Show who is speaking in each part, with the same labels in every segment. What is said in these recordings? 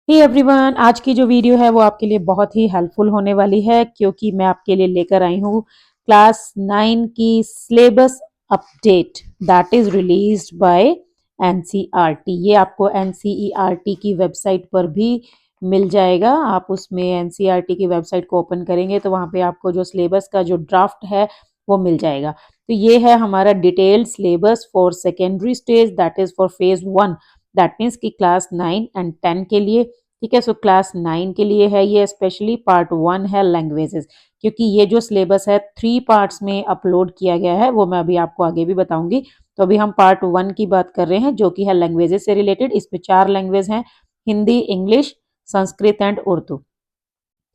Speaker 1: Hey everyone, आज की जो वीडियो है वो आपके लिए बहुत ही हेल्पफुल होने वाली है क्योंकि मैं आपके लिए लेकर आई हूँ क्लास 9 की syllabus update that is released by NCERT. ये आपको एनसीईआरटी की वेबसाइट पर भी मिल जाएगा। आप उसमें एनसीईआरटी की वेबसाइट को ओपन करेंगे तो वहाँ पे आपको जो सिलेबस का जो ड्राफ्ट है वो मिल जाएगा। तो ये है हमारा detailed syllabus for secondary stage that is for phase 1। That means की क्लास 9 एंड 10 के लिए। ठीक है, सो क्लास 9 के लिए है ये, स्पेशली पार्ट 1 है लैंग्वेजेस, क्योंकि ये जो सिलेबस है 3 पार्ट्स में अपलोड किया गया है, वो मैं अभी आपको आगे भी बताऊंगी। तो अभी हम पार्ट 1 की बात कर रहे हैं जो कि है लैंग्वेजेस से रिलेटेड। इसमें 4 लैंग्वेज हैं, हिंदी, इंग्लिश, संस्कृत एंड उर्दू।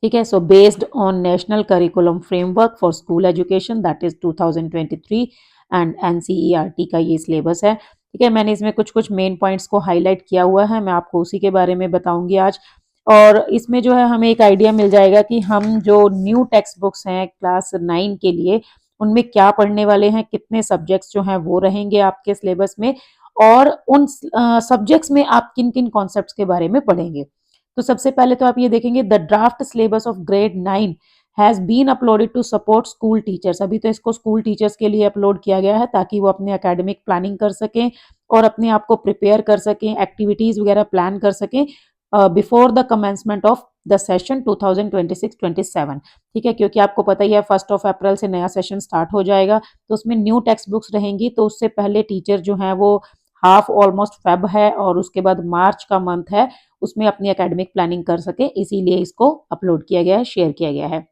Speaker 1: ठीक है, so based on national curriculum framework for school education that is 2023 and NCERT का ये सिलेबस है। ठीक है, मैंने इसमें कुछ कुछ मेन पॉइंट्स को हाईलाइट किया हुआ है, मैं आपको उसी के बारे में बताऊंगी आज। और इसमें जो है हमें एक आइडिया मिल जाएगा कि हम जो न्यू टेक्स्ट बुक्स हैं क्लास 9 के लिए उनमें क्या पढ़ने वाले हैं, कितने सब्जेक्ट्स जो हैं वो रहेंगे आपके सिलेबस में, और उन सब्जेक्ट्स में आप किन किन कॉन्सेप्ट्स के बारे में पढ़ेंगे। तो सबसे पहले तो आप ये देखेंगे the draft syllabus of grade 9 has been uploaded to support school teachers. अभी तो इसको स्कूल टीचर्स के लिए अपलोड किया गया है ताकि वो अपने एकेडमिक प्लानिंग कर सकें और अपने आप को प्रिपेयर कर सकें, एक्टिविटीज वगैरह प्लान कर सकें before the commencement of the session 2026-27। ठीक है, क्योंकि आपको पता ही है 1 अप्रैल से नया सेशन स्टार्ट हो जाएगा, तो उसमें न्यू टेक्स्ट बुक्स रहेंगी। तो उससे पहले टीचर जो है वो हाफ ऑलमोस्ट फेब है और उसके बाद मार्च का मंथ है, उसमें अपनी एकेडमिक प्लानिंग कर सके, इसीलिए इसको अपलोड किया गया है, शेयर किया गया है।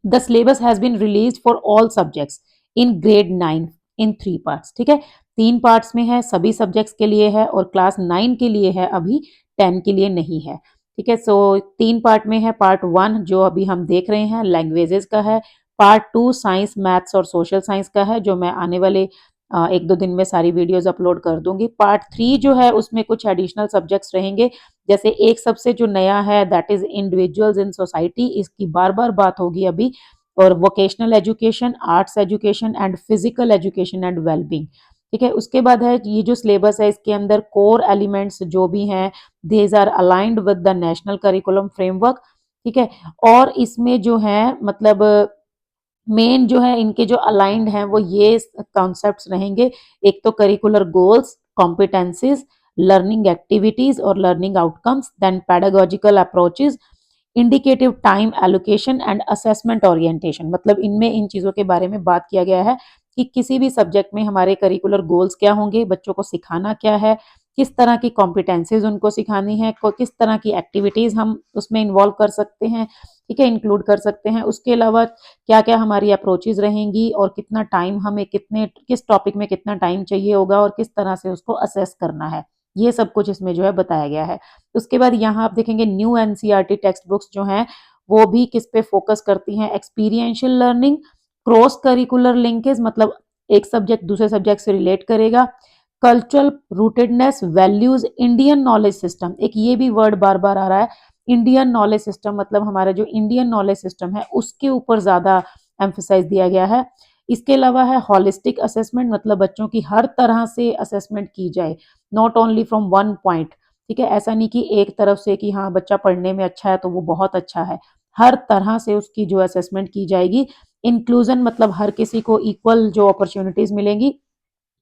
Speaker 1: The syllabus has been release for all subjects in grade 9 in 3 parts. ठीक है, 3 पार्ट्स में है, सभी सब्जेक्ट्स के लिए है और क्लास 9 के लिए है, अभी 10 के लिए नहीं है। ठीक है, सो 3 पार्ट में है। पार्ट 1 जो अभी हम देख रहे हैं लैंग्वेजेस का है। पार्ट 2 साइंस, मैथ्स और सोशल साइंस का है, जो मैं आने वाले 1-2 दिन में सारी वीडियोस अपलोड कर दूंगी। पार्ट 3 जो है उसमें कुछ एडिशनल सब्जेक्ट्स रहेंगे, जैसे एक सबसे जो नया है that is individuals in society, इसकी बार बार बात होगी अभी। और vocational education, arts education and physical education and wellbeing. ठीक है, उसके बाद है ये जो सिलेबस है इसके अंदर कोर एलिमेंट्स जो भी हैं these are aligned with the national curriculum framework. ठीक है, और इसमें जो है मतलब मेन जो है इनके जो अलाइंड हैं वो ये कॉन्सेप्ट्स रहेंगे। एक तो curricular goals, competencies, learning activities और learning outcomes, then pedagogical approaches, indicative time allocation and assessment orientation. मतलब इनमें इन चीजों के बारे में बात किया गया है कि किसी भी सब्जेक्ट में हमारे करिकुलर गोल्स क्या होंगे, बच्चों को सिखाना क्या है, किस तरह की कॉम्पिटेंसीज उनको सिखानी है, किस तरह की एक्टिविटीज हम उसमें इन्वॉल्व कर सकते हैं, ठीक है, इंक्लूड कर सकते हैं। उसके अलावा क्या क्या हमारी अप्रोचेज रहेंगी और कितना टाइम हमें, कितने किस टॉपिक में कितना टाइम चाहिए होगा और किस तरह से उसको असेस करना है, ये सब कुछ इसमें जो है बताया गया है। उसके बाद यहाँ आप देखेंगे न्यू एनसीईआरटी टेक्स्ट बुक्स जो हैं वो भी किस पे फोकस करती हैं, experiential learning, cross curricular linkage, मतलब एक सब्जेक्ट दूसरे सब्जेक्ट से रिलेट करेगा, cultural rootedness, values, Indian knowledge system. एक ये भी वर्ड बार बार आ रहा है, इंडियन नॉलेज सिस्टम, मतलब हमारा जो इंडियन नॉलेज सिस्टम है उसके ऊपर ज्यादा एम्फेसाइज दिया गया है। इसके अलावा है हॉलिस्टिक असेसमेंट, मतलब बच्चों की हर तरह से असेसमेंट की जाए, not only from one point. ठीक है, ऐसा नहीं कि एक तरफ से कि हाँ बच्चा पढ़ने में अच्छा है तो वो बहुत अच्छा है, हर तरह से उसकी जो असेसमेंट की जाएगी। इंक्लूजन, मतलब हर किसी को इक्वल जो अपॉर्चुनिटीज मिलेंगी।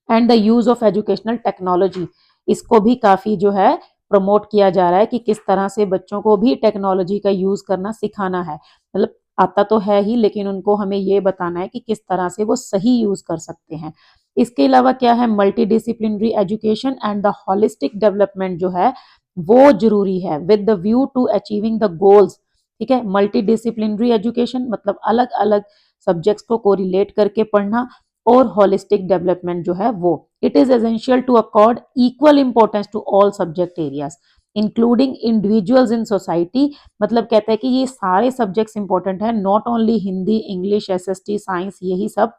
Speaker 1: And the use of educational technology, इसको भी काफी जो है प्रमोट किया जा रहा है कि किस तरह से बच्चों को भी टेक्नोलॉजी का यूज करना सिखाना है। मतलब आता तो है ही, लेकिन उनको हमें ये बताना है कि किस तरह से वो सही यूज कर सकते हैं। इसके अलावा क्या है, multi disciplinary education and the holistic development जो है वो जरूरी है with the view to achieving the goals. ठीक है, मल्टी डिसिप्लिनरी एजुकेशन मतलब अलग अलग सब्जेक्ट्स को कोरिलेट करके पढ़ना, और होलिस्टिक डेवलपमेंट जो है वो, it is essential to accord equal importance to all subject areas including individuals in society. मतलब कहता है कि ये सारे सब्जेक्ट्स इंपॉर्टेंट है, not only Hindi, English, SST, science, यही सब,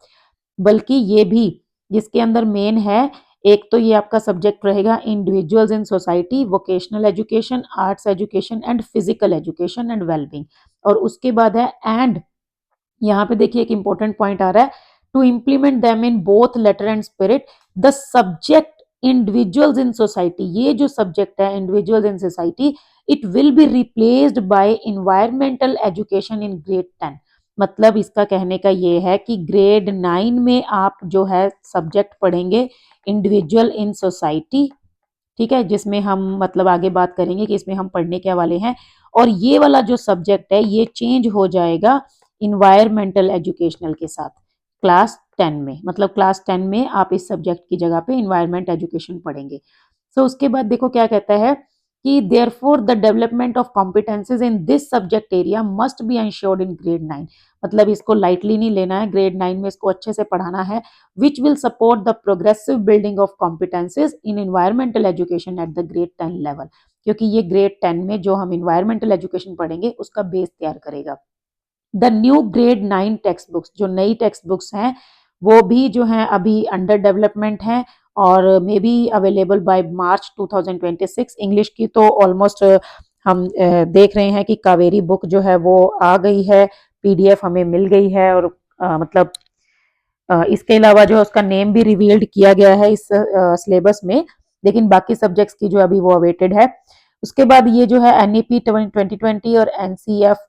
Speaker 1: बल्कि ये भी जिसके अंदर मेन है। एक तो ये आपका सब्जेक्ट रहेगा individuals in society, vocational education, arts education and physical education and wellbeing. और उसके बाद है एंड, यहाँ पे देखिए एक इंपॉर्टेंट पॉइंट आ रहा है, to implement them in both letter and spirit, the subject individuals in society, ये जो सब्जेक्ट है individuals in society, it will be replaced by environmental education in grade 10। मतलब इसका कहने का ये है कि ग्रेड 9 में आप जो है सब्जेक्ट पढ़ेंगे इंडिविजुअल इन सोसाइटी, ठीक है, जिसमें हम मतलब आगे बात करेंगे कि इसमें हम पढ़ने क्या वाले हैं। और ये वाला जो सब्जेक्ट है ये चेंज हो जाएगा इन्वायरमेंटल एजुकेशनल के साथ क्लास 10 में। मतलब क्लास 10 में आप इस सब्जेक्ट की जगह पे इन्वायरमेंट एजुकेशन पढ़ेंगे। सो उसके बाद देखो क्या कहता है कि therefore the development of competencies in this subject area must be ensured in grade 9। मतलब इसको लाइटली नहीं लेना है, ग्रेड 9 में इसको अच्छे से पढ़ाना है। which will support the progressive building of competencies in environmental education at the grade 10 level। क्योंकि ये ग्रेड 10 में जो हम environmental education पढ़ेंगे उसका बेस तैयार करेगा। The new grade 9 text books, जो नई टेक्स्ट बुक्स हैं वो भी जो हैं अभी अंडर डेवलपमेंट हैं और may be available by March 2026। English की तो ऑलमोस्ट हम देख रहे हैं कि कावेरी बुक जो है वो आ गई है, पीडीएफ हमें मिल गई है। और मतलब इसके अलावा जो है उसका नेम भी रिवील्ड किया गया है इस सिलेबस में, लेकिन बाकी सब्जेक्ट्स की जो अभी वो अवेटेड है। उसके बाद ये जो है एनईपी 2020 और एनसीएफ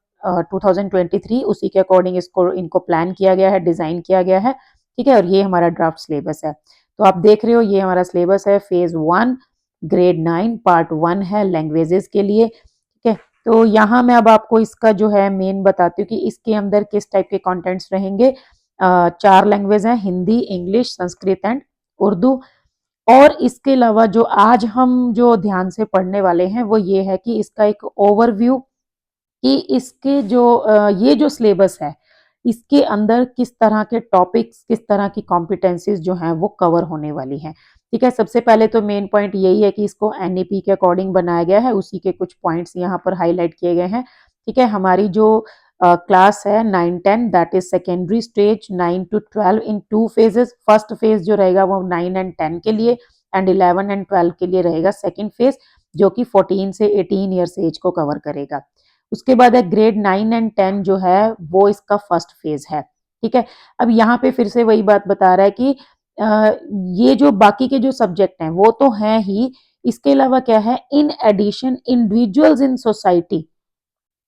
Speaker 1: 2023 उसी के अकॉर्डिंग इसको इनको प्लान किया गया है, डिजाइन किया गया है, ठीक है। और ये हमारा ड्राफ्ट सिलेबस है। तो आप देख रहे हो ये हमारा सिलेबस है फेज 1 ग्रेड 9 पार्ट 1 है लैंग्वेजेस के लिए, ठीक है। तो यहाँ मैं अब आपको इसका जो है मेन बताती हूँ कि इसके अंदर किस टाइप के कंटेंट्स रहेंगे। 4 लैंग्वेज हैं, हिंदी, इंग्लिश, संस्कृत एंड उर्दू। और इसके अलावा जो आज हम जो ध्यान से पढ़ने वाले हैं वो ये है कि इसका एक ओवरव्यू कि इसके जो ये जो सिलेबस है इसके अंदर किस तरह के टॉपिक्स, किस तरह की कॉम्पिटेंसीज जो हैं वो कवर होने वाली हैं, ठीक है। सबसे पहले तो मेन पॉइंट यही है कि इसको एनईपी के अकॉर्डिंग बनाया गया है, उसी के कुछ पॉइंट्स यहाँ पर हाईलाइट किए गए हैं, ठीक है। हमारी जो क्लास है 9-10 that is secondary stage 9 to 12 in 2 phases. First phase जो रहेगा वो 9 and 10 के लिए एंड 11 and 12 के लिए रहेगा सेकेंड फेज, जो कि 14 से 18 ईयर्स एज को कवर करेगा। उसके बाद है ग्रेड 9 and 10 जो है वो इसका फर्स्ट फेज है, ठीक है। अब यहाँ पे फिर से वही बात बता रहा है कि ये जो बाकी के जो सब्जेक्ट हैं वो तो हैं ही, इसके अलावा क्या है, in addition individuals in society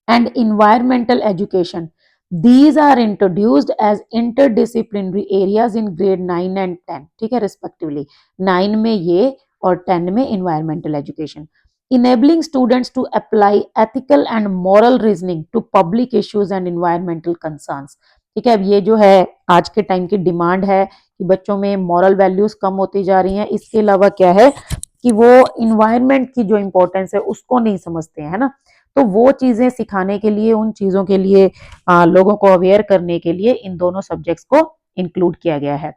Speaker 1: and environmental education, these are introduced as interdisciplinary areas in grade 9 and 10, ठीक है, respectively। 9 में ये और 10 में environmental education, enabling students to apply ethical and moral reasoning to public issues and environmental concerns, ठीक है। अब ये जो है आज के टाइम की डिमांड है कि बच्चों में मॉरल वैल्यूज कम होती जा रही हैं। इसके अलावा क्या है कि वो इन्वायरमेंट की जो इम्पोर्टेंस है उसको नहीं समझते हैं, है ना। तो वो चीजें सिखाने के लिए, उन चीजों के लिए लोगों को अवेयर करने के लिए इन दोनों सब्जेक्ट्स को इंक्लूड किया गया है।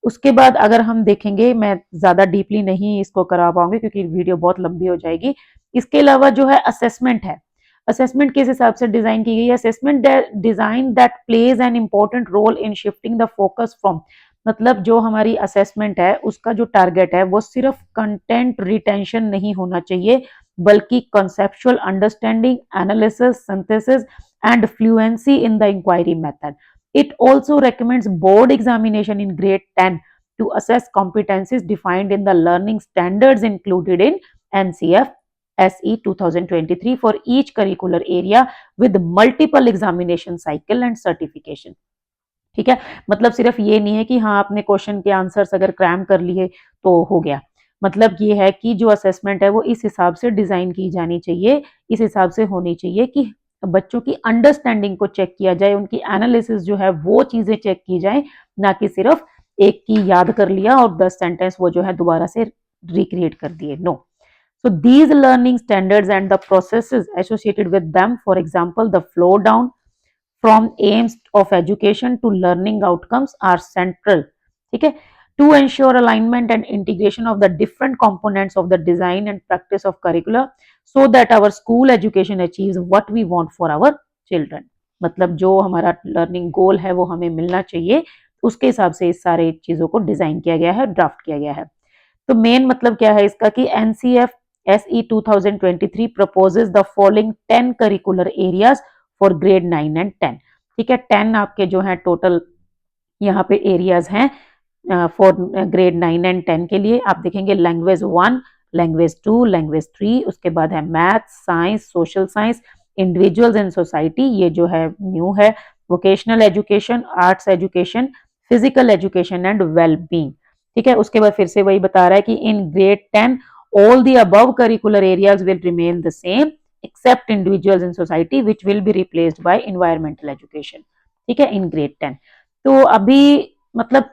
Speaker 1: उसके बाद अगर हम देखेंगे, मैं ज्यादा डीपली नहीं इसको करा पाऊंगी क्योंकि वीडियो बहुत लंबी हो जाएगी। इसके अलावा जो है असेसमेंट है, असेसमेंट किस हिसाब से डिजाइन की गई है, assessment design that plays an important role in shifting the focus from, मतलब जो हमारी असेसमेंट है उसका जो टारगेट है वो सिर्फ कंटेंट रिटेंशन नहीं होना चाहिए, बल्कि conceptual understanding, analysis, synthesis, and fluency in the inquiry method. It also recommends board examination in grade 10 to assess competencies defined in the learning standards included in NCF SE 2023 for each curricular area with multiple examination cycle and certification, ठीक है। मतलब सिर्फ ये नहीं है कि हाँ आपने क्वेश्चन के आंसर्स अगर क्रैम कर लिए तो हो गया। मतलब ये है कि जो असेसमेंट है वो इस हिसाब से डिजाइन की जानी चाहिए, इस हिसाब से होनी चाहिए कि बच्चों की अंडरस्टैंडिंग को चेक किया जाए, उनकी एनालिसिस जो है वो चीजें चेक की जाए, ना कि सिर्फ एक की याद कर लिया और 10 सेंटेंस वो जो है दोबारा से रिक्रिएट कर दिए, no. So these learning standards and the processes associated with them, for example, the flow down from aims of education to learning outcomes are central, ठीक है, to ensure alignment and integration of the different components of the design and practice of curricula so that our school education achieves what we want for our children। मतलब जो हमारा learning गोल है वो हमें मिलना चाहिए, उसके हिसाब से इस सारे चीजों को डिजाइन किया गया है, ड्राफ्ट किया गया है। तो मेन मतलब क्या है इसका कि NCF SE 2023 proposes the following 10 curricular areas for grade 9 and 10, ठीक है। 10 आपके जो है टोटल यहाँ पे एरियाज हैं फॉर ग्रेड 9 एंड 10 के लिए आप देखेंगे लैंग्वेज 1, लैंग्वेज 2, लैंग्वेज 3, उसके बाद है math, science, social science, individuals in society, ये जो है न्यू है, vocational education, arts education, physical education and well being. ठीक है, उसके बाद फिर से वही बता रहा है कि इन grade 10 all the above curricular areas will remain the same except individuals in society which will be replaced by environmental education। ठीक है, इन ग्रेड 10। तो अभी मतलब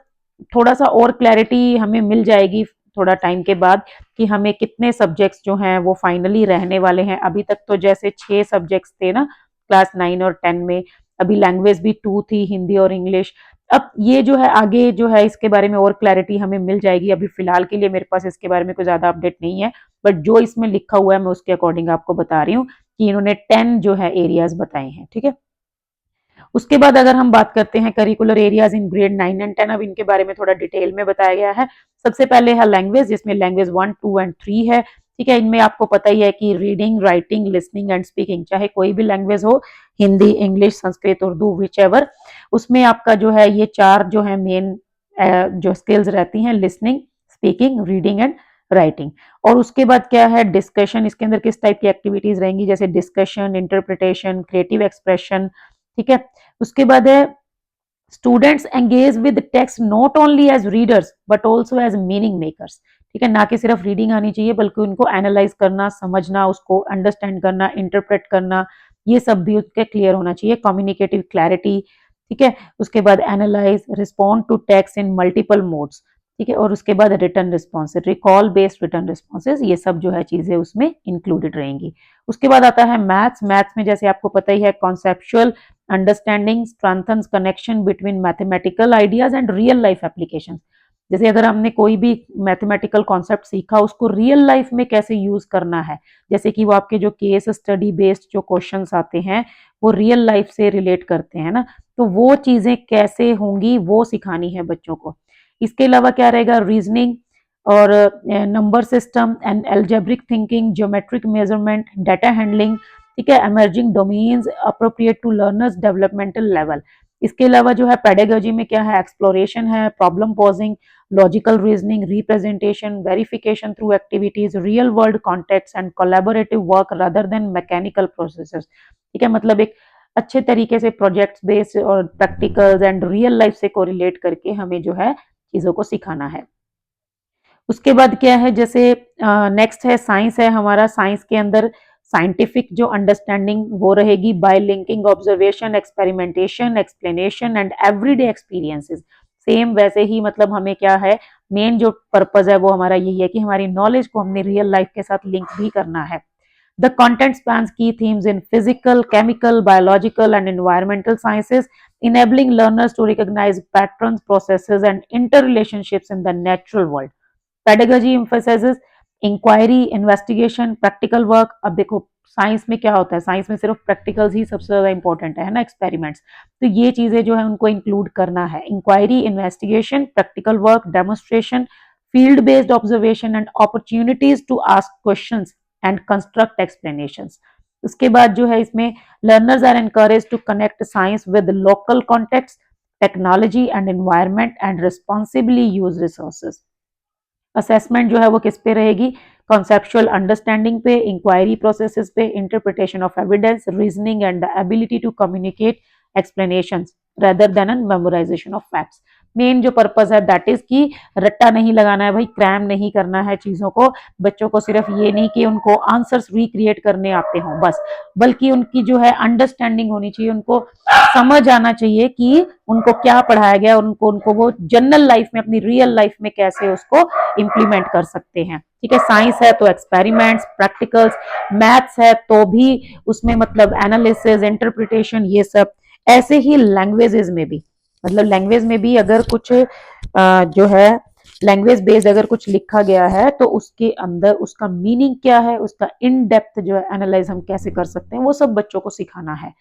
Speaker 1: थोड़ा सा और क्लैरिटी हमें मिल जाएगी थोड़ा टाइम के बाद कि हमें कितने सब्जेक्ट्स जो हैं वो फाइनली रहने वाले हैं। अभी तक तो जैसे 6 सब्जेक्ट्स थे ना क्लास 9 और 10 में, अभी लैंग्वेज भी 2 थी, हिंदी और इंग्लिश। अब ये जो है आगे जो है इसके बारे में और क्लैरिटी हमें मिल जाएगी। अभी फिलहाल के लिए मेरे पास इसके बारे में कोई ज्यादा अपडेट नहीं है, बट जो इसमें लिखा हुआ है मैं उसके अकॉर्डिंग आपको बता रही हूँ कि इन्होंने 10 जो है एरियाज बताए हैं। ठीक है, उसके बाद अगर हम बात करते हैं curricular areas in grade 9 and 10, अब इनके बारे में थोड़ा डिटेल में बताया गया है। सबसे पहले है लैंग्वेज, जिसमें लैंग्वेज 1, 2 एंड 3 है। ठीक है, इनमें आपको पता ही है कि reading, writing, listening and speaking, चाहे कोई भी लैंग्वेज हो, Hindi, English, Sanskrit, Urdu, which ever, उसमें आपका जो है ये 4 जो है मेन जो स्किल्स रहती हैं, listening, speaking, reading and writing. और उसके बाद क्या है डिस्कशन, इसके अंदर किस टाइप की एक्टिविटीज रहेंगी, जैसे डिस्कशन, इंटरप्रिटेशन, क्रिएटिव एक्सप्रेशन। ठीक है, उसके बाद है students engage with text not only as readers but also as meaning makers. ठीक है, ना कि सिर्फ रीडिंग आनी चाहिए बल्कि उनको एनालाइज करना, समझना, उसको अंडरस्टैंड करना, इंटरप्रेट करना, ये सब भी उसके क्लियर होना चाहिए। कम्युनिकेटिव क्लैरिटी, ठीक है, उसके बाद analyse, respond to text in multiple modes. ठीक है, और उसके बाद written response, recall based written responses, ये सब जो है चीजें उसमें इंक्लूडेड रहेंगी। उसके बाद आता है मैथ्स। मैथ्स में जैसे आपको पता ही है conceptual understanding strengthens connection between mathematical ideas and real life application. जैसे अगर हमने कोई भी मैथमेटिकल कॉन्सेप्ट सीखा उसको रियल लाइफ में कैसे यूज करना है, जैसे कि वो आपके जो केस स्टडी बेस्ड जो क्वेश्चंस आते हैं वो रियल लाइफ से रिलेट करते हैं ना, तो वो चीजें कैसे होंगी वो सिखानी है बच्चों को। इसके अलावा क्या रहेगा, रीजनिंग और number system and algebraic thinking, geometric measurement, data handling. ठीक है, emerging domains appropriate to learners developmental level. इसके अलावा जो है पेडागोजी में क्या है, एक्सप्लोरेशन है, problem pausing, logical reasoning, representation, verification through activities, real world contacts and collaborative work rather than mechanical processes. ठीक है, मतलब एक अच्छे तरीके से प्रोजेक्ट्स बेस्ड और प्रैक्टिकल्स एंड रियल लाइफ से कोरिलेट करके हमें जो है चीजों को सिखाना है। उसके बाद क्या है, जैसे नेक्स्ट है साइंस है हमारा। साइंस के अंदर साइंटिफिक जो अंडरस्टैंडिंग वो रहेगी bye linking observation, experimentation, explanation and everyday experiences. Same वैसे ही मतलब हमें क्या है, मेन जो पर्पज है वो हमारा यही है कि हमारी नॉलेज को हमने रियल लाइफ के साथ लिंक भी करना है। The content spans key themes in physical, chemical, biological, and environmental sciences, enabling learners to recognize patterns, processes, and interrelationships in the natural world. Pedagogy emphasises inquiry, investigation, practical work. अब देखो science में क्या होता है, science में सिर्फ practicals ही सबसे ज्यादा इंपॉर्टेंट है ना, एक्सपेरिमेंट्स। तो ये चीजें जो है उनको इंक्लूड करना है, inquiry, investigation, practical work, demonstration, field based observation and opportunities to ask questions and construct explanations. उसके बाद जो है इसमें learners are encourage to connect science with local context, technology and environment and responsibly use resources. Assessment जो है वो किस पे रहेगी, कॉन्सेप्चुअल अंडरस्टैंडिंग पे, इंक्वायरी प्रोसेसेस पे, interpretation of evidence, reasoning and the ability to communicate explanations rather than an memorisation of facts. Main जो purpose है दैट इज कि रट्टा नहीं लगाना है भाई, क्रैम नहीं करना है चीजों को। बच्चों को सिर्फ ये नहीं कि उनको आंसर्स रिक्रिएट करने आते हों बस, बल्कि उनकी जो है अंडरस्टैंडिंग होनी चाहिए, उनको समझ आना चाहिए कि उनको क्या पढ़ाया गया, उनको उनको वो जनरल लाइफ में, अपनी रियल लाइफ में कैसे उसको इंप्लीमेंट कर सकते हैं। ठीक है, साइंस है तो एक्सपेरिमेंट्स, प्रैक्टिकल्स, मैथ्स है तो भी उसमें मतलब एनालिसिस, इंटरप्रिटेशन, ये सब। ऐसे ही लैंग्वेजेस में भी, मतलब लैंग्वेज में भी अगर कुछ जो है लैंग्वेज बेस्ड अगर कुछ लिखा गया है तो उसके अंदर उसका मीनिंग क्या है, उसका इन डेप्थ जो है एनालाइज हम कैसे कर सकते हैं, वो सब बच्चों को सिखाना है।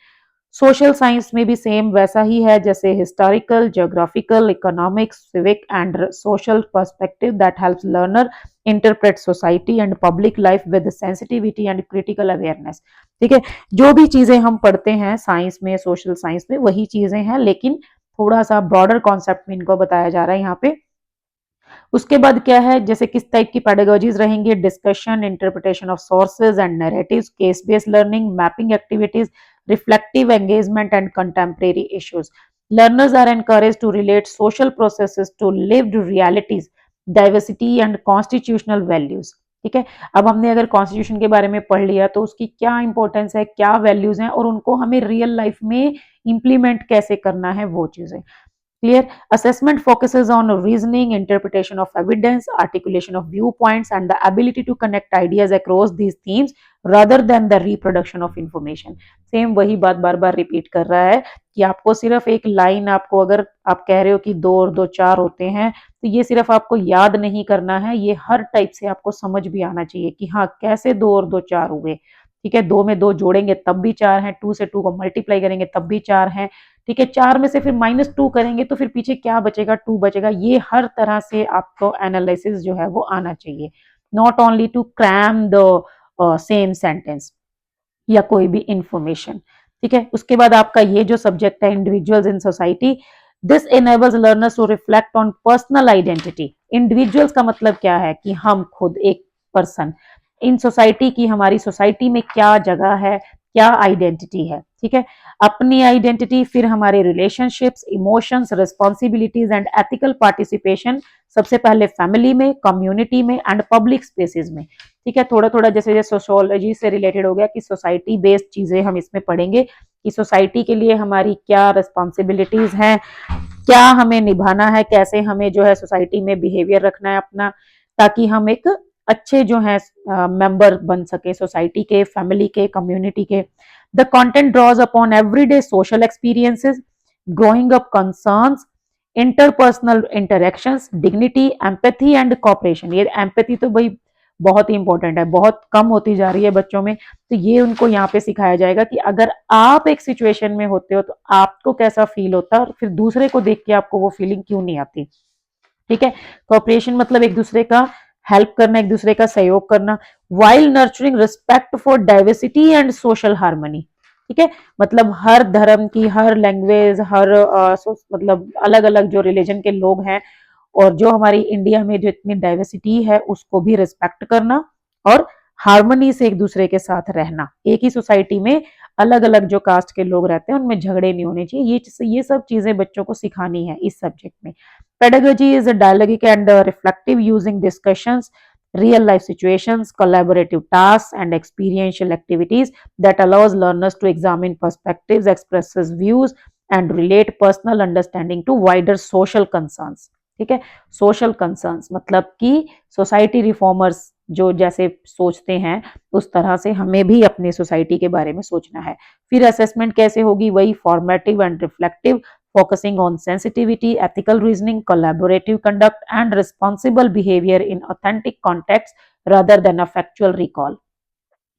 Speaker 1: सोशल साइंस में भी सेम वैसा ही है, जैसे historical, geographical, economics, civic and social perspective that helps learner interpret society and public life with sensitivity and critical awareness. ठीक है, जो भी चीजें हम पढ़ते हैं साइंस में, सोशल साइंस में, वही चीजें हैं, लेकिन थोड़ा सा ब्रॉडर कॉन्सेप्ट में इनको बताया जा रहा है यहाँ पे उसके बाद क्या है, जैसे किस टाइप की पेडागोजीज रहेंगे, discussion, interpretation of sources and narratives, case based learning, mapping activities, reflective engagement and contemporary issues. Learners are encouraged to relate social processes to lived realities, diversity and constitutional values। ठीक है, अब हमने अगर constitution के बारे में पढ़ लिया तो उसकी क्या इंपॉर्टेंस है, क्या वैल्यूज हैं और उनको हमें रियल लाइफ में इंप्लीमेंट कैसे करना है, वो चीजें clear। Assessment focuses on reasoning, interpretation of evidence, articulation of viewpoints and the ability to connect ideas across these themes rather than the reproduction of information। Same वही बात बार बार रिपीट कर रहा है कि आपको सिर्फ एक लाइन, आपको अगर आप कह रहे हो कि 2 और 2 4 होते हैं तो ये सिर्फ आपको याद नहीं करना है, ये हर टाइप से आपको समझ भी आना चाहिए कि हाँ कैसे 2 और 2 4 हुए। ठीक है, 2 में 2 जोड़ेंगे तब भी 4 हैं, 2 से 2 को मल्टीप्लाई करेंगे तब भी 4 हैं। ठीक है, 4 में से फिर -2 करेंगे तो फिर पीछे क्या बचेगा, 2 बचेगा। ये हर तरह से आपको एनालिसिस जो है वो आना चाहिए, not only to cram the same sentence या कोई भी इंफॉर्मेशन। ठीक है, उसके बाद आपका ये जो सब्जेक्ट है individuals in society, this enables learners to reflect on personal identity. Individuals का मतलब क्या है कि हम खुद एक पर्सन, इन सोसाइटी की, हमारी सोसाइटी में क्या जगह है, क्या आइडेंटिटी है। ठीक है, अपनी आइडेंटिटी, फिर हमारे relationships, emotions, responsibilities and ethical participation, सबसे पहले फैमिली में, कम्युनिटी में एंड पब्लिक स्पेसेस में। ठीक है, थोड़ा थोड़ा जैसे जैसे सोशियोलॉजी से रिलेटेड हो गया कि सोसाइटी बेस्ड चीजें हम इसमें पढ़ेंगे कि सोसाइटी के लिए हमारी क्या रिस्पॉन्सिबिलिटीज हैं, क्या हमें निभाना है, कैसे हमें जो है सोसाइटी में बिहेवियर रखना है अपना, ताकि हम एक अच्छे जो है मेंबर बन सके सोसाइटी के, फैमिली के, कम्युनिटी के। The content draws upon everyday social experiences, growing up concerns, interpersonal interactions, dignity, empathy and cooperation. ये एम्पैथी तो भाई बहुत ही इंपॉर्टेंट है, बहुत कम होती जा रही है बच्चों में, तो ये उनको यहाँ पे सिखाया जाएगा कि अगर आप एक सिचुएशन में होते हो तो आपको कैसा फील होता है और फिर दूसरे को देख के आपको वो फीलिंग क्यों नहीं आती। ठीक है, कोऑपरेशन मतलब एक दूसरे का हेल्प करना, एक दूसरे का सहयोग करना, while nurturing respect for diversity and social harmony. ठीक है, मतलब हर धर्म की, हर लैंग्वेज, हर मतलब अलग अलग जो रिलीजन के लोग हैं और जो हमारी इंडिया में जो इतनी डाइवर्सिटी है उसको भी रिस्पेक्ट करना और हार्मनी से एक दूसरे के साथ रहना। एक ही सोसाइटी में अलग अलग जो कास्ट के लोग रहते हैं उनमें झगड़े नहीं होने चाहिए। ये सब चीजें बच्चों को सिखानी है इस सब्जेक्ट में। Pedagogy is a dialogic and reflective using discussions, real life situations, collaborative tasks and experiential activities that allows learners to examine perspectives, expresses views and relate personal understanding to wider social concerns। ठीक है, social concerns मतलब कि society reformers जो जैसे सोचते हैं उस तरह से हमें भी अपनी सोसाइटी के बारे में सोचना है। फिर असेसमेंट कैसे होगी, वही formative and reflective, focusing on sensitivity, ethical reasoning, collaborative conduct and responsible behavior in authentic context rather than a factual recall।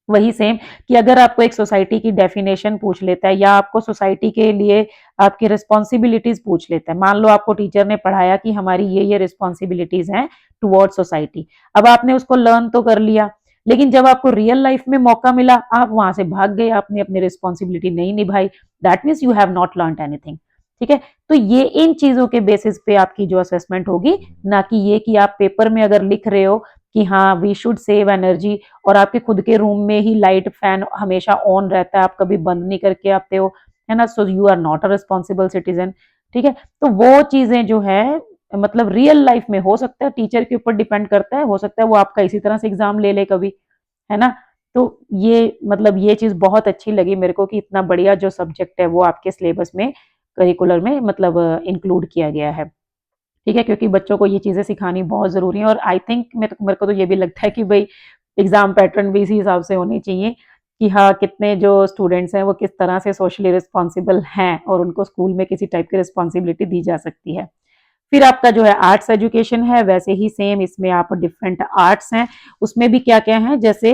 Speaker 1: वही सेम कि अगर आपको एक सोसाइटी की डेफिनेशन पूछ लेता है या आपको सोसाइटी के लिए आपकी रिस्पॉन्सिबिलिटीज पूछ लेता है, मान लो आपको टीचर ने पढ़ाया कि हमारी ये रिस्पॉन्सिबिलिटीज हैं टुवर्ड सोसाइटी, अब आपने उसको लर्न तो कर लिया लेकिन जब आपको रियल लाइफ में मौका मिला आप वहां से भाग गए, आपने अपनी रिस्पॉन्सिबिलिटी नहीं निभाई, that means you have not learn anything. ठीक है, तो ये इन चीजों के बेसिस पे आपकी जो असेसमेंट होगी, ना कि ये कि आप पेपर में अगर लिख रहे हो कि हाँ वी शुड सेव एनर्जी और आपके खुद के रूम में ही लाइट फैन हमेशा ऑन रहता है, आप कभी बंद नहीं करके आते हो, है ना, so you are not a responsible citizen. ठीक है, तो वो चीजें जो है मतलब रियल लाइफ में हो सकता है, टीचर के ऊपर डिपेंड करता है, हो सकता है वो आपका इसी तरह से एग्जाम ले ले कभी, है ना। तो ये मतलब ये चीज बहुत अच्छी लगी मेरे को कि इतना बढ़िया जो सब्जेक्ट है वो आपके सिलेबस में, करिकुलर में मतलब इंक्लूड किया गया है। ठीक है, क्योंकि बच्चों को ये चीजें सिखानी बहुत जरूरी है और आई थिंक मेरे को तो ये भी लगता है कि भाई एग्जाम पैटर्न भी इसी हिसाब से होने चाहिए कि हाँ कितने जो स्टूडेंट्स हैं वो किस तरह से सोशली रिस्पॉन्सिबल हैं और उनको स्कूल में किसी टाइप की रिस्पॉन्सिबिलिटी दी जा सकती है। फिर आपका जो है आर्ट्स एजुकेशन है, वैसे ही सेम इसमें आप डिफरेंट आर्ट्स हैं, उसमें भी क्या क्या है, जैसे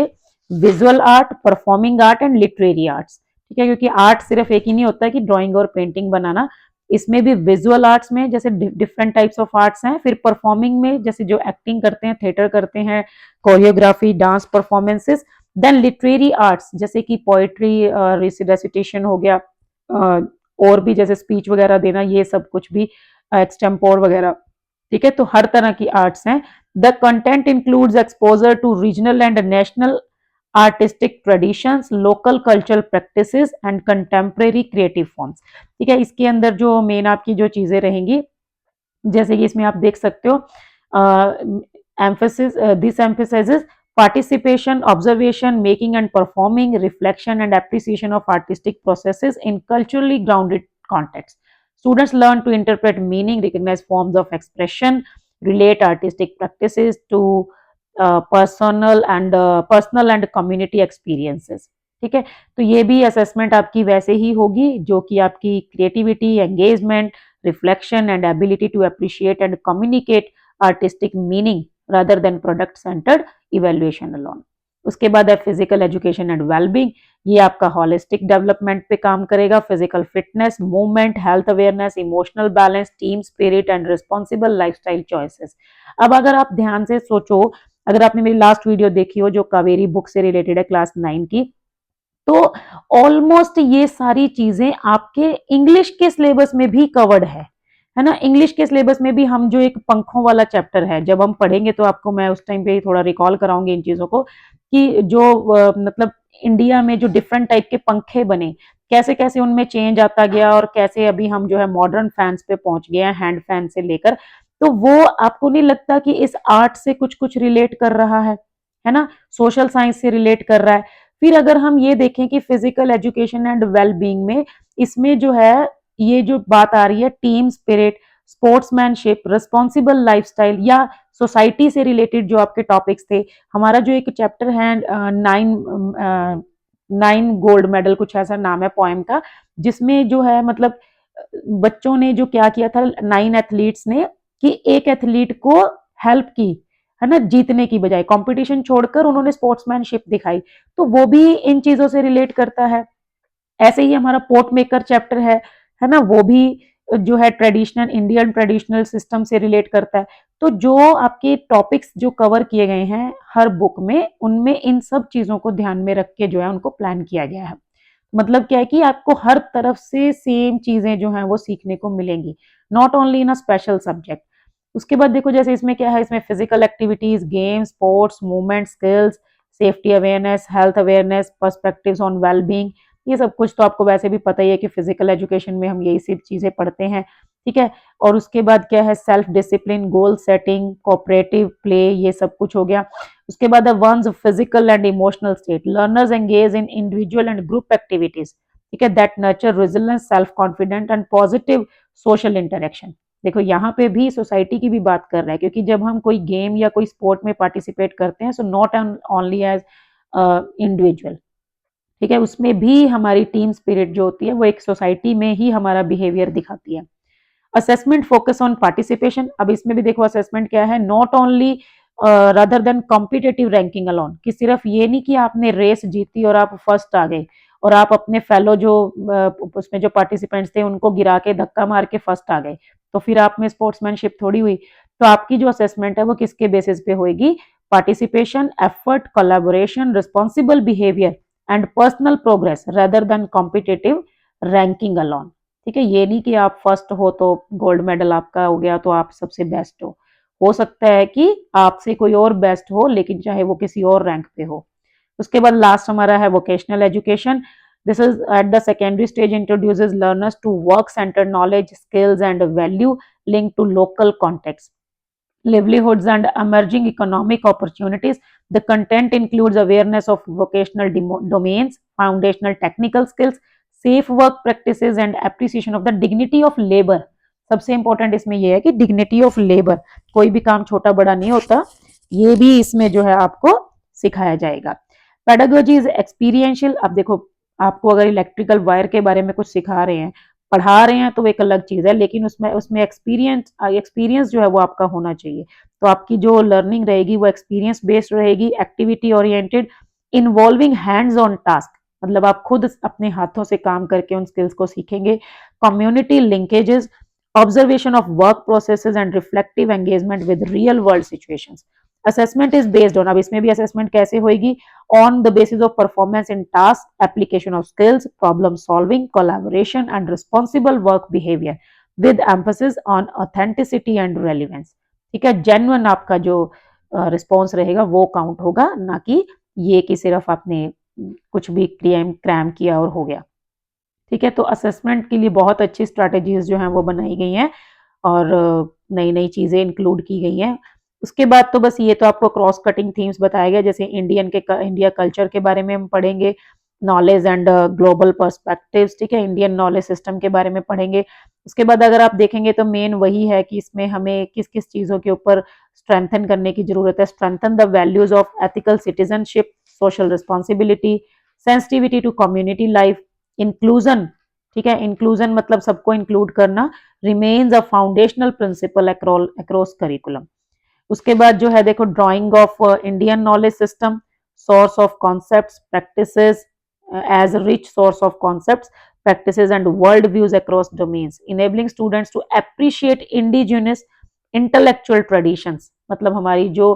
Speaker 1: visual art, performing art and literary arts. ठीक है, क्योंकि आर्ट सिर्फ एक ही नहीं होता है कि ड्राइंग और पेंटिंग बनाना, इसमें भी विजुअल आर्ट्स में जैसे डिफरेंट टाइप्स ऑफ आर्ट्स हैं, फिर परफॉर्मिंग में जैसे जो एक्टिंग करते हैं, थिएटर करते हैं, choreography, dance performances, then literary arts जैसे कि पोएट्री, रेसिटेशन हो गया, और भी जैसे स्पीच वगैरह देना, ये सब कुछ भी एक्सटेम्पोर वगैरह, ठीक है, तो हर तरह की आर्ट्स हैं। The content includes exposure to regional and national artistic traditions, local cultural practices and contemporary creative forms. ठीक है, इसके अंदर जो मेन आपकी जो चीजें रहेंगी, जैसे कि इसमें आप देख सकते हो, emphasis this emphasizes participation, observation, making and performing, reflection and appreciation of artistic processes in culturally grounded contexts. Students learn to interpret meaning, recognize forms of expression, relate artistic practices to personal and community experiences. ठीक है, तो ये भी assessment आपकी वैसे ही होगी जो कि आपकी creativity, engagement, reflection and ability to appreciate and communicate artistic meaning rather than product centered evaluation alone. उसके बाद है फिजिकल एजुकेशन एंड वेलबींग। ये आपका होलिस्टिक डेवलपमेंट पे काम करेगा, physical fitness, movement, health awareness, emotional balance, team spirit and responsible lifestyle choices. अब अगर आप ध्यान से सोचो, अगर आपने मेरी लास्ट वीडियो देखी हो जो कावेरी बुक से रिलेटेड है क्लास 9 की, तो ऑलमोस्ट ये सारी चीजें आपके इंग्लिश के सिलेबस में भी कवर्ड है ना। इंग्लिश के सिलेबस में भी हम जो एक पंखों वाला चैप्टर है, जब हम पढ़ेंगे तो आपको मैं उस टाइम पे थोड़ा रिकॉल कराऊंगी इन चीजों को, कि जो मतलब इंडिया में जो डिफरेंट टाइप के पंखे बने, कैसे कैसे उनमें चेंज आता गया और कैसे अभी हम जो है मॉडर्न फैंस पे पहुंच गए हैं, हैंड फैन से लेकर। तो वो आपको नहीं लगता कि इस आर्ट से कुछ कुछ रिलेट कर रहा है ना, सोशल साइंस से रिलेट कर रहा है। फिर अगर हम ये देखें कि फिजिकल एजुकेशन एंड वेलबींग में इसमें जो है ये जो बात आ रही है team spirit, sportsmanship, responsible lifestyle या सोसाइटी से रिलेटेड जो आपके टॉपिक्स थे। हमारा जो एक चैप्टर है 9 गोल्ड मेडल, कुछ ऐसा नाम है पोएम का, जिसमें जो है मतलब बच्चों ने जो क्या किया था, 9 एथलीट्स ने, कि एक एथलीट को हेल्प की, है ना, जीतने की बजाय कंपटीशन छोड़कर उन्होंने स्पोर्ट्समैनशिप दिखाई, तो वो भी इन चीजों से रिलेट करता है। ऐसे ही हमारा पोर्ट मेकर चैप्टर है ना, वो भी जो है ट्रेडिशनल इंडियन ट्रेडिशनल सिस्टम से रिलेट करता है। तो जो आपके टॉपिक्स जो कवर किए गए हैं हर बुक में, उनमें इन सब चीजों को ध्यान में रख के जो है उनको प्लान किया गया है। मतलब क्या है कि आपको हर तरफ से सेम चीजें जो हैं वो सीखने को मिलेंगी, not only in a special subject. उसके बाद देखो जैसे इसमें क्या है, इसमें physical activities, games, sports, movement, skills, safety awareness, health awareness, perspectives on wellbeing, ये सब कुछ तो आपको वैसे भी पता ही है कि फिजिकल एजुकेशन में हम यही सब चीजें पढ़ते हैं। ठीक है, और उसके बाद क्या है, self discipline, goal setting, cooperative play, ये सब कुछ हो गया। उसके बाद once physical and emotional state, learners engage in individual and group activities, ठीक है, that nurture resilience, self confident and positive social interaction. देखो यहाँ पे भी सोसाइटी की भी बात कर रहा है, क्योंकि जब हम कोई गेम या कोई स्पोर्ट में पार्टिसिपेट करते हैं, so not only as individual, ठीक है, उसमें भी हमारी टीम स्पिरिट जो होती है वो एक सोसाइटी में ही हमारा बिहेवियर दिखाती है। असेसमेंट फोकस ऑन पार्टिसिपेशन, अब इसमें भी देखो असेसमेंट क्या है, not only rather than competitive ranking alone, कि सिर्फ ये नहीं कि आपने रेस जीती और आप फर्स्ट आ गए और आप अपने फेलो जो उसमें जो पार्टिसिपेंट्स थे उनको गिरा के धक्का मार के फर्स्ट आ गए, तो फिर आप में स्पोर्ट्समैनशिप थोड़ी हुई। तो आपकी जो असेसमेंट है वो किसके बेसिस पे होगी, participation, effort, collaboration, responsible behaviour and personal progress rather than competitive ranking alone. ठीक है, ये नहीं कि आप फर्स्ट हो तो गोल्ड मेडल आपका हो गया तो आप सबसे बेस्ट हो सकता है कि आपसे कोई और बेस्ट हो लेकिन चाहे वो किसी और रैंक पे हो। उसके बाद लास्ट हमारा है vocational education. This is at the secondary stage introduces learners to work centred knowledge, skills and value link to local context, livelihoods and emerging economic opportunities. The content includes awareness of vocational domains, foundational technical skills, safe work practices and appreciation of the dignity of labor. सबसे important इसमें यह है कि dignity of labour, कोई भी काम छोटा बड़ा नहीं होता, ये भी इसमें जो है आपको सिखाया जाएगा। Pedagogy is experiential. अब देखो आपको अगर इलेक्ट्रिकल वायर के बारे में कुछ सिखा रहे हैं, पढ़ा रहे हैं, तो एक अलग चीज है, लेकिन उसमें उसमें एक्सपीरियंस जो है वो आपका होना चाहिए। तो आपकी जो लर्निंग रहेगी वो एक्सपीरियंस बेस्ड रहेगी, activity oriented, involving hands on task, मतलब आप खुद अपने हाथों से काम करके उन स्किल्स को सीखेंगे। Community linkages, observation of work processes and reflective engagement with real world situations. Assessment is based on, अब इसमें भी असेसमेंट कैसे होगी, on the basis of performance in task, application of skills, problem solving, collaboration and responsible work behavior. With emphasis on authenticity and relevance. ठीक है, genuine आपका जो response रहेगा वो काउंट होगा, ना कि ये कि सिर्फ आपने कुछ भी क्रैम किया और हो गया। ठीक है, तो असेसमेंट के लिए बहुत अच्छी स्ट्रैटेजीज जो हैं वो बनाई गई हैं और नई नई चीज़ें इंक्लूड की गई हैं। उसके बाद तो बस ये तो आपको क्रॉस कटिंग थीम्स बताया गया, जैसे इंडिया कल्चर के बारे में हम पढ़ेंगे, नॉलेज एंड ग्लोबल पर्सपेक्टिव्स। ठीक है, इंडियन नॉलेज सिस्टम के बारे में पढ़ेंगे। उसके बाद अगर आप देखेंगे तो मेन वही है कि इसमें हमें किस किस चीज़ों के ऊपर स्ट्रेंथन करने की जरूरत है। Strengthen the values of ethical citizenship, social responsibility, sensitivity to community life, inclusion. ठीक है, इंक्लूजन मतलब सबको इंक्लूड करना, remains a foundational principle across curriculum. उसके बाद जो है देखो, drawing of Indian knowledge system, source of concepts practices as rich source of concepts practices and world views across domains, enabling students to appreciate indigenous intellectual traditions। मतलब हमारी जो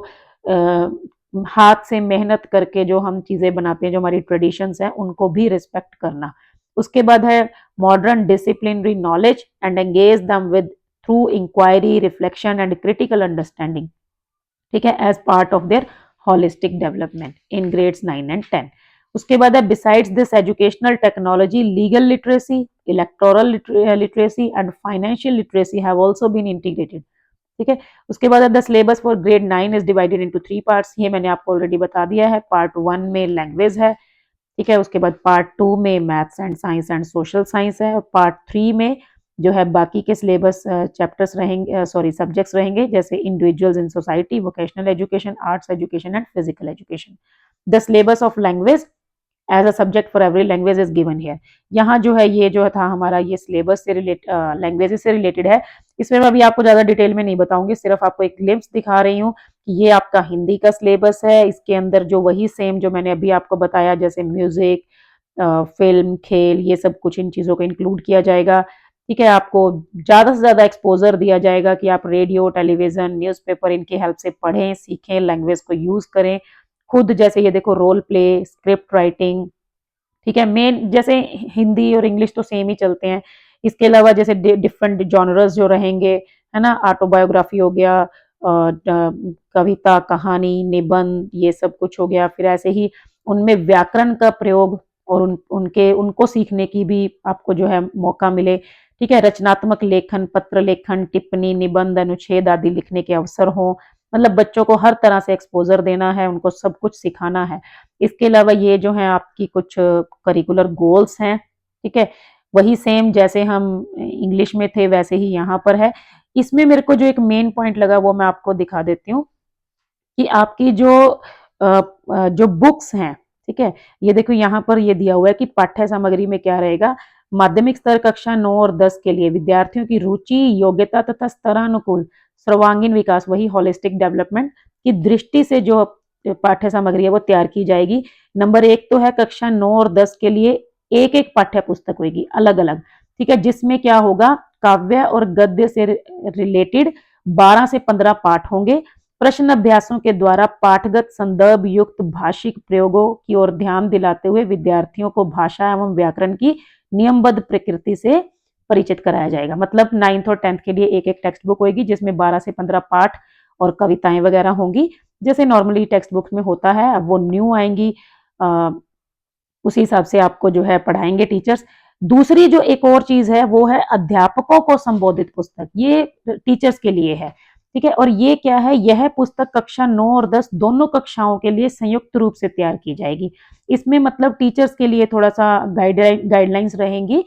Speaker 1: हाथ से मेहनत करके जो हम चीजें बनाते हैं, जो हमारी ट्रेडिशंस हैं, उनको भी रिस्पेक्ट करना। उसके बाद है modern disciplinary knowledge and engage them with through inquiry, reflection and critical understanding. ठीक है, as part of their holistic development in grades 9 and 10। उसके बाद है besides this educational technology, legal literacy, electoral literacy and financial literacy have also been integrated. ठीक है, उसके बाद the syllabus for grade 9 is divided into 3 parts. ये मैंने आपको ऑलरेडी बता दिया है। पार्ट 1 में लैंग्वेज है। ठीक है, उसके बाद पार्ट 2 में maths and science and social science है, और पार्ट 3 में जो है बाकी के सिलेबस चैप्टर्स रहेंगे, सब्जेक्ट्स रहेंगे, जैसे individuals in society, vocational education, arts education and physical education. The syllabus of language as a subject for every language is given here. यहाँ जो है ये जो था हमारा, ये सिलेबस से लैंग्वेज से रिलेटेड है। इसमें मैं अभी आपको ज्यादा डिटेल में नहीं बताऊंगी, सिर्फ आपको एक ग्लिम्स दिखा रही हूँ कि ये आपका हिंदी का सिलेबस है। इसके अंदर जो वही सेम जो मैंने अभी आपको बताया, जैसे म्यूजिक, फिल्म, खेल, ये सब कुछ इन चीजों को इंक्लूड किया जाएगा। ठीक है, आपको ज्यादा से ज्यादा एक्सपोजर दिया जाएगा कि आप रेडियो, टेलीविजन, न्यूज़पेपर इनकी हेल्प से पढ़ें, सीखें, लैंग्वेज को यूज करें खुद। जैसे ये देखो, रोल प्ले, स्क्रिप्ट राइटिंग। ठीक है, मेन जैसे हिंदी और इंग्लिश तो सेम ही चलते हैं। इसके अलावा जैसे डिफरेंट जॉनरस जो रहेंगे, है ना, ऑटोबायोग्राफी हो गया, कविता, कहानी, निबंध, ये सब कुछ हो गया। फिर ऐसे ही उनमें व्याकरण का प्रयोग और उनको सीखने की भी आपको जो है मौका मिले। ठीक है, रचनात्मक लेखन, पत्र लेखन, टिप्पणी, निबंध, अनुच्छेद आदि लिखने के अवसर हो। मतलब बच्चों को हर तरह से एक्सपोजर देना है, उनको सब कुछ सिखाना है। इसके अलावा ये जो है आपकी कुछ करिकुलर गोल्स हैं। ठीक है, वही सेम जैसे हम इंग्लिश में थे वैसे ही यहाँ पर है। इसमें मेरे को जो एक मेन पॉइंट लगा वो मैं आपको दिखा देती हूँ कि आपकी जो बुक्स हैं। ठीक है, ये देखो यहाँ पर ये दिया हुआ है कि पाठ्य सामग्री में क्या रहेगा। माध्यमिक स्तर कक्षा 9 और 10 के लिए विद्यार्थियों की रुचि, योग्यता तथा स्तरानुकूल सर्वांगीण विकास, वही होलिस्टिक डेवलपमेंट की दृष्टि से जो पाठ्य सामग्री है वो तैयार की जाएगी। नंबर 1 तो है कक्षा 9 और 10 के लिए एक एक पाठ्य पुस्तक होगी अलग अलग। ठीक है, जिसमें क्या होगा, काव्य और गद्य से रिलेटेड 12 से 15 पाठ होंगे। प्रश्न अभ्यासों के द्वारा पाठगत संदर्भ युक्त भाषिक प्रयोगों की ओर ध्यान दिलाते हुए विद्यार्थियों को भाषा एवं व्याकरण की नियमबद्ध प्रकृति से परिचित कराया जाएगा। मतलब 9th और 10th के लिए एक एक टेक्स्ट बुक होगी, जिसमें 12 से 15 पाठ और कविताएं वगैरह होंगी, जैसे नॉर्मली टेक्स्ट बुक्स में होता है। अब वो न्यू आएंगी, उसी हिसाब से आपको जो है पढ़ाएंगे टीचर्स। दूसरी जो एक और चीज है वो है अध्यापकों को संबोधित पुस्तक, ये टीचर्स के लिए है। ठीक है, और ये क्या है, यह पुस्तक कक्षा 9 और 10 दोनों कक्षाओं के लिए संयुक्त रूप से तैयार की जाएगी। इसमें मतलब टीचर्स के लिए थोड़ा सा गाइडलाइंस रहेंगी।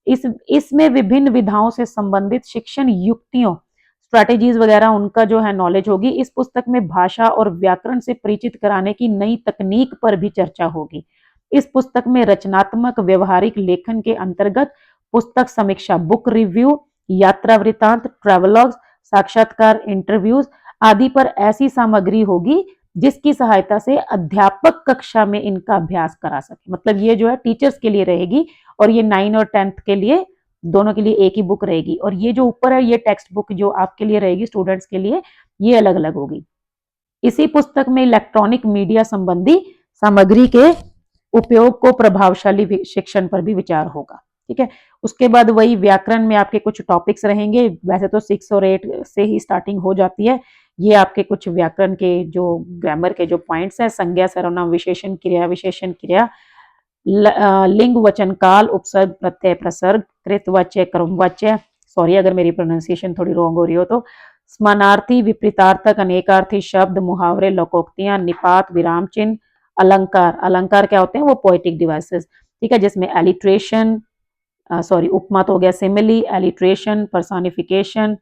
Speaker 1: इसमें विभिन्न विधाओं से संबंधित शिक्षण युक्तियों, स्ट्रैटेजीज वगैरह उनका जो है नॉलेज होगी। इस पुस्तक में भाषा और व्याकरण से परिचित कराने की नई तकनीक पर भी चर्चा होगी। इस पुस्तक में रचनात्मक व्यवहारिक लेखन के अंतर्गत पुस्तक समीक्षा, बुक रिव्यू, यात्रा वृतांत, ट्रेवलॉग्स, साक्षात्कार, इंटरव्यूज आदि पर ऐसी सामग्री होगी जिसकी सहायता से अध्यापक कक्षा में इनका अभ्यास करा सके। मतलब ये जो है टीचर्स के लिए रहेगी, और ये 9 और 10th के लिए दोनों के लिए एक ही बुक रहेगी। और ये जो ऊपर है ये टेक्स्ट बुक जो आपके लिए रहेगी स्टूडेंट्स के लिए, ये अलग अलग होगी। इसी पुस्तक में इलेक्ट्रॉनिक मीडिया संबंधी सामग्री के उपयोग को प्रभावशाली शिक्षण पर भी विचार होगा। ठीक है। उसके बाद वही व्याकरण में आपके कुछ टॉपिक्स रहेंगे, वैसे तो 6 और 8 से ही स्टार्टिंग हो जाती है। ये आपके कुछ व्याकरण के जो ग्रामर के जो पॉइंट्स हैं, संज्ञा सर्वनाम विशेषण क्रिया, लिंग वचन काल उपसर्ग प्रत्यय प्रसर्ग कृतवाच्य क्रमवाच्य, सॉरी अगर मेरी प्रोनाउंसिएशन थोड़ी रॉन्ग हो रही हो तो, समानार्थी विपरीतार्थक अनेकार्थी शब्द मुहावरे लोकोक्तियां निपात विराम चिन्ह, अलंकार, अलंकार क्या होते हैं वो पोएटिक डिवाइसेस, ठीक है, जिसमें एलिट्रेशन, सॉरी उपमा तो हो गया, सिमिली, एलिट्रेशन, पर्सोनिफिकेशन,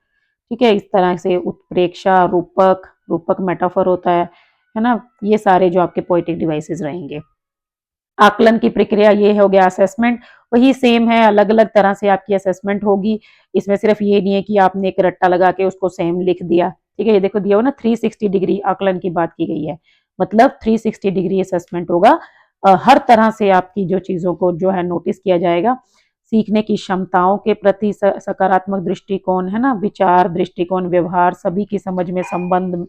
Speaker 1: ठीक है, इस तरह से उत्प्रेक्षा, रूपक, रूपक मेटाफर होता है ना, ये सारे जो आपके पोएटिक डिवाइसेस रहेंगे। आकलन की प्रक्रिया ये हो गया असेसमेंट, वही सेम है, अलग अलग तरह से आपकी असेसमेंट होगी। इसमें सिर्फ ये नहीं है कि आपने एक रट्टा लगा के उसको सेम लिख दिया, ठीक है, ये देखो दिया हो ना 360 डिग्री आकलन की बात की गई है, मतलब 360 डिग्री असेसमेंट होगा। हर तरह से आपकी जो चीजों को जो है नोटिस किया जाएगा, सीखने की क्षमताओं के प्रति सकारात्मक दृष्टिकोण है ना, विचार दृष्टिकोण व्यवहार सभी की समझ में संबंध,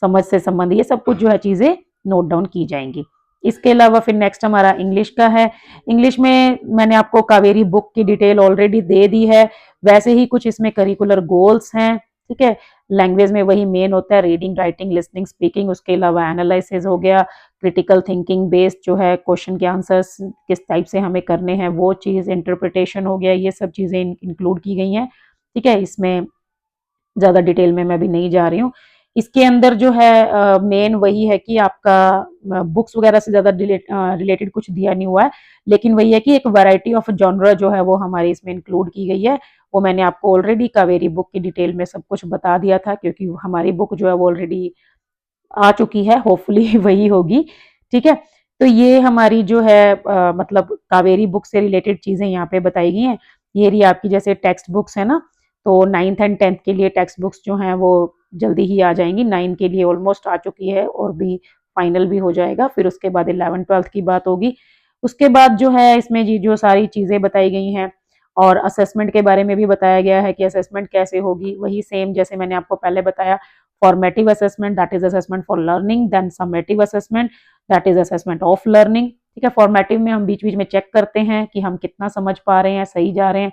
Speaker 1: समझ से संबंध, ये सब कुछ जो है चीजें नोट डाउन की जाएंगी। इसके अलावा फिर नेक्स्ट हमारा इंग्लिश का है। इंग्लिश में मैंने आपको कावेरी बुक की डिटेल ऑलरेडी दे दी है, वैसे ही कुछ इसमें करिकुलर गोल्स हैं, ठीक है। लैंग्वेज में वही मेन होता है रीडिंग राइटिंग लिसनिंग स्पीकिंग, उसके अलावा एनालिसिस हो गया, क्रिटिकल थिंकिंग बेस्ड जो है क्वेश्चन के आंसर्स किस टाइप से हमें करने हैं वो चीज, इंटरप्रिटेशन हो गया, ये सब चीजें इंक्लूड की गई हैं, ठीक है। इसमें ज्यादा डिटेल में मैं भी नहीं जा रही हूँ। इसके अंदर जो है मेन वही है कि आपका बुक्स वगैरह से ज्यादा रिलेटेड कुछ दिया नहीं हुआ है, लेकिन वही है कि एक वैरायटी ऑफ जॉनर जो है वो हमारे इसमें इंक्लूड की गई है। वो मैंने आपको ऑलरेडी कावेरी बुक की डिटेल में सब कुछ बता दिया था, क्योंकि हमारी बुक जो है वो ऑलरेडी आ चुकी है, होपफुली वही होगी, ठीक है। तो ये हमारी जो है मतलब कावेरी बुक से रिलेटेड चीजें यहाँ पे बताई गई हैं। ये रही आपकी जैसे टेक्स्ट बुक्स है ना, तो 9th एंड 10th के लिए टेक्स्ट बुक्स जो हैं वो जल्दी ही आ जाएंगी, 9 के लिए ऑलमोस्ट आ चुकी है और भी फाइनल भी हो जाएगा, फिर उसके बाद 11 12th की बात होगी। उसके बाद जो है इसमें जी जो सारी चीजें बताई गई हैं और असेसमेंट के बारे में भी बताया गया है कि असेसमेंट कैसे होगी, वही सेम जैसे मैंने आपको पहले बताया, formative assessment that is assessment for learning, then summative assessment that is assessment of learning, ठीक है। फॉर्मेटिव में हम बीच बीच में चेक करते हैं कि हम कितना समझ पा रहे हैं, सही जा रहे हैं।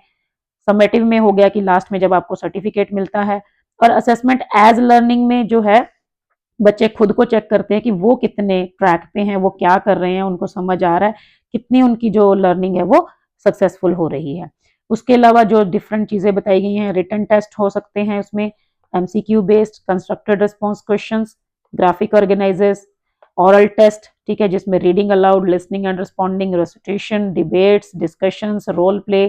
Speaker 1: समेटिव में हो गया कि लास्ट में जब आपको सर्टिफिकेट मिलता है। और असेसमेंट एज लर्निंग में जो है बच्चे खुद को चेक करते हैं कि वो कितने ट्रैक पे हैं, वो क्या कर रहे हैं, उनको समझ आ रहा है, कितनी उनकी जो लर्निंग है वो सक्सेसफुल हो रही है। उसके अलावा जो डिफरेंट चीजें बताई गई हैं, रिटन टेस्ट हो सकते हैं उसमें, MCQ based, constructed response questions, graphic organisers, oral test, ठीक है, जिसमें reading aloud, listening and responding, recitation, debates, discussions, role play.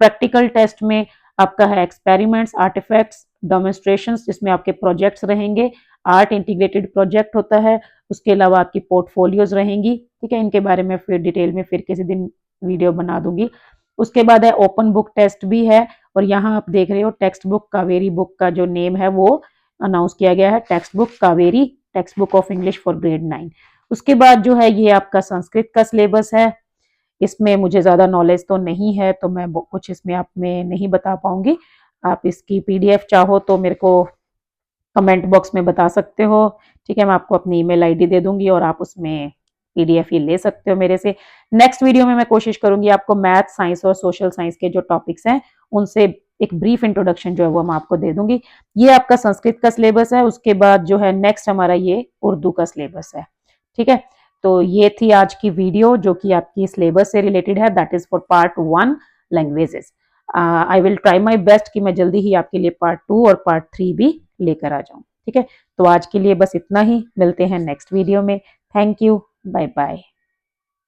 Speaker 1: Practical test में आपका है एक्सपेरिमेंट्स, आर्टिफैक्ट्स, डेमोन्स्ट्रेशंस, जिसमें आपके प्रोजेक्ट्स रहेंगे, आर्ट इंटीग्रेटेड प्रोजेक्ट होता है, उसके अलावा आपकी पोर्टफोलियोज रहेंगी, ठीक है। इनके बारे में फिर डिटेल में फिर किसी दिन वीडियो बना दूंगी। उसके बाद है ओपन बुक टेस्ट भी है, और यहाँ आप देख रहे हो टेक्स्ट बुक कावेरी बुक का जो नेम है वो अनाउंस किया गया है, text book Kaveri, text book of English for grade 9। उसके बाद जो है ये आपका संस्कृत का सिलेबस है, इसमें मुझे ज़्यादा नॉलेज तो नहीं है तो मैं कुछ इसमें आप में नहीं बता पाऊंगी। आप इसकी पीडीएफ चाहो तो मेरे को कमेंट बॉक्स में बता सकते हो, ठीक है, मैं आपको अपनी ईमेल आईडी दे दूंगी और आप उसमें पीडीएफ ही ले सकते हो मेरे से। नेक्स्ट वीडियो में मैं कोशिश करूंगी आपको मैथ साइंस और सोशल साइंस के जो टॉपिक्स हैं उनसे एक ब्रीफ इंट्रोडक्शन जो है वो मैं आपको दे दूंगी। ये आपका संस्कृत का सिलेबस है, उसके बाद जो है नेक्स्ट हमारा ये उर्दू का सिलेबस है, ठीक है। तो ये थी आज की वीडियो जो कि आपकी सिलेबस से रिलेटेड है, that is for part 1 languages. I will try my best कि मैं जल्दी ही आपके लिए पार्ट 2 और पार्ट 3 भी लेकर आ जाऊं, ठीक है। तो आज के लिए बस इतना ही, मिलते हैं नेक्स्ट वीडियो में। Thank you, bye bye.